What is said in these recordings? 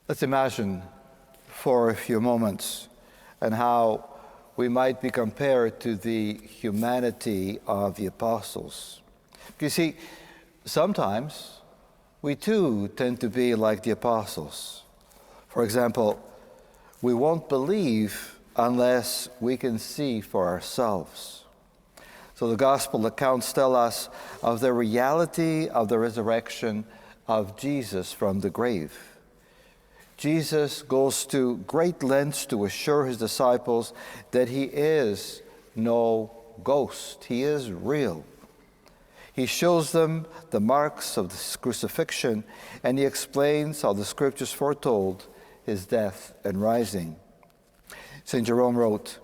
Let's imagine for a few moments and how we might be compared to the humanity of the apostles. You see, sometimes we too tend to be like the apostles. For example, we won't believe unless we can see for ourselves. So the gospel accounts tell us of the reality of the resurrection of Jesus from the grave. Jesus goes to great lengths to assure his disciples that he is no ghost. He is real. He shows them the marks of the crucifixion, and he explains how the scriptures foretold his death and rising. St. Jerome wrote,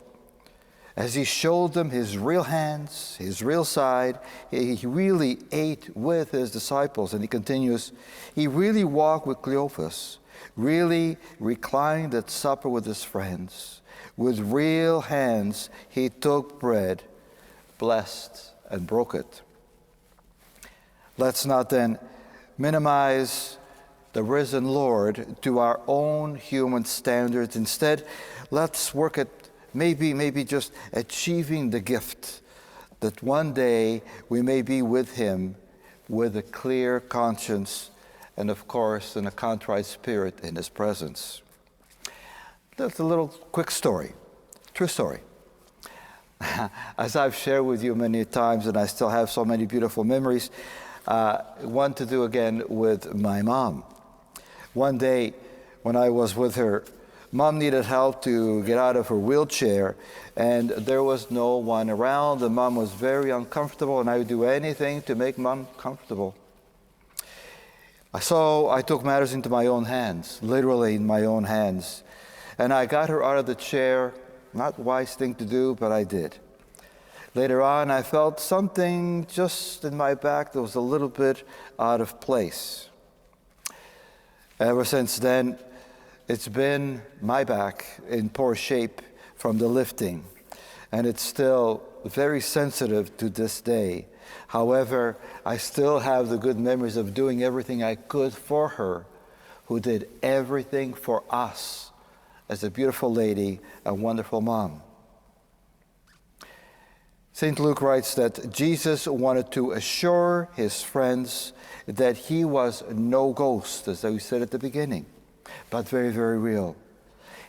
as he showed them his real hands, his real side, he really ate with his disciples. And he continues, he really walked with Cleophas, really reclined at supper with his friends. With real hands, he took bread, blessed and broke it. Let's not then minimize the risen Lord to our own human standards. Instead, let's work at maybe just achieving the gift that one day we may be with him with a clear conscience and, of course, in a contrite spirit in his presence. That's a little quick story, true story. As I've shared with you many times, and I still have so many beautiful memories, one to do again with my mom. One day when I was with her, Mom needed help to get out of her wheelchair, and there was no one around, and Mom was very uncomfortable, and I would do anything to make Mom comfortable. So I took matters into my own hands, literally in my own hands, and I got her out of the chair. Not a wise thing to do, but I did. Later on, I felt something just in my back that was a little bit out of place. Ever since then, it's been my back in poor shape from the lifting, and it's still very sensitive to this day. However, I still have the good memories of doing everything I could for her, who did everything for us as a beautiful lady, a wonderful mom. St. Luke writes that Jesus wanted to assure his friends that he was no ghost, as we said at the beginning, but very, very real.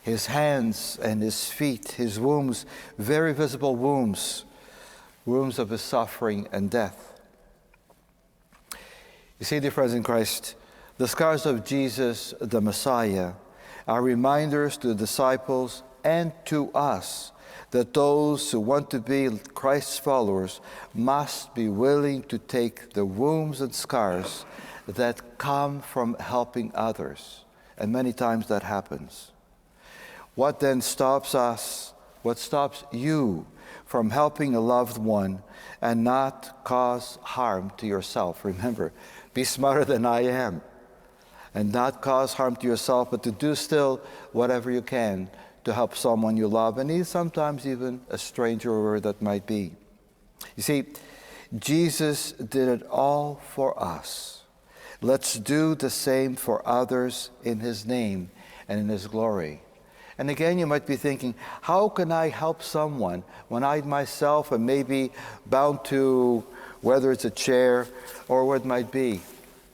His hands and his feet, his wounds, very visible wounds of his suffering and death. You see, dear friends in Christ, the scars of Jesus, the Messiah, are reminders to the disciples and to us that those who want to be Christ's followers must be willing to take the wounds and scars that come from helping others. And many times that happens. What then stops us, what stops you from helping a loved one and not cause harm to yourself? Remember, be smarter than I am. And not cause harm to yourself, but to do still whatever you can to help someone you love, and sometimes even a stranger, wherever that might be. You see, Jesus did it all for us. Let's do the same for others in his name and in his glory. And again, you might be thinking, how can I help someone when I myself am maybe bound to, whether it's a chair or what it might be?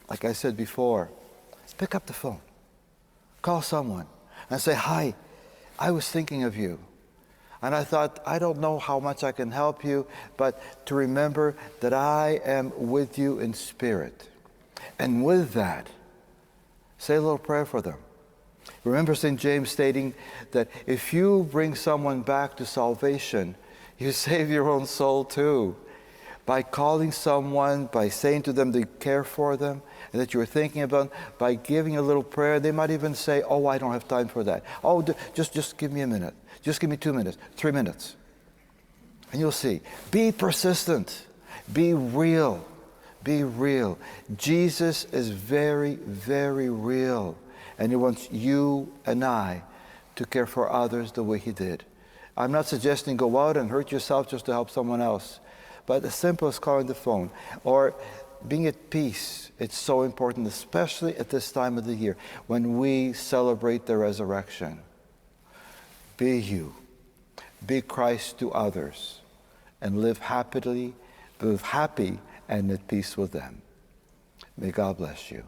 Like I said before, pick up the phone, call someone and say, hi, I was thinking of you. And I thought, I don't know how much I can help you, but to remember that I am with you in spirit. And with that, say a little prayer for them. Remember St. James stating that if you bring someone back to salvation, you save your own soul too. By calling someone, by saying to them that you care for them, and that you're thinking about, by giving a little prayer, they might even say, oh, I don't have time for that. Oh, just give me a minute. Just give me 2 minutes, 3 minutes. And you'll see. Be persistent. Be real. Be real. Jesus is very, very real. And he wants you and I to care for others the way he did. I'm not suggesting go out and hurt yourself just to help someone else. But as simple as calling the phone, or being at peace, it's so important, especially at this time of the year when we celebrate the resurrection. Be you, be Christ to others, and live happy and at peace with them. May God bless you.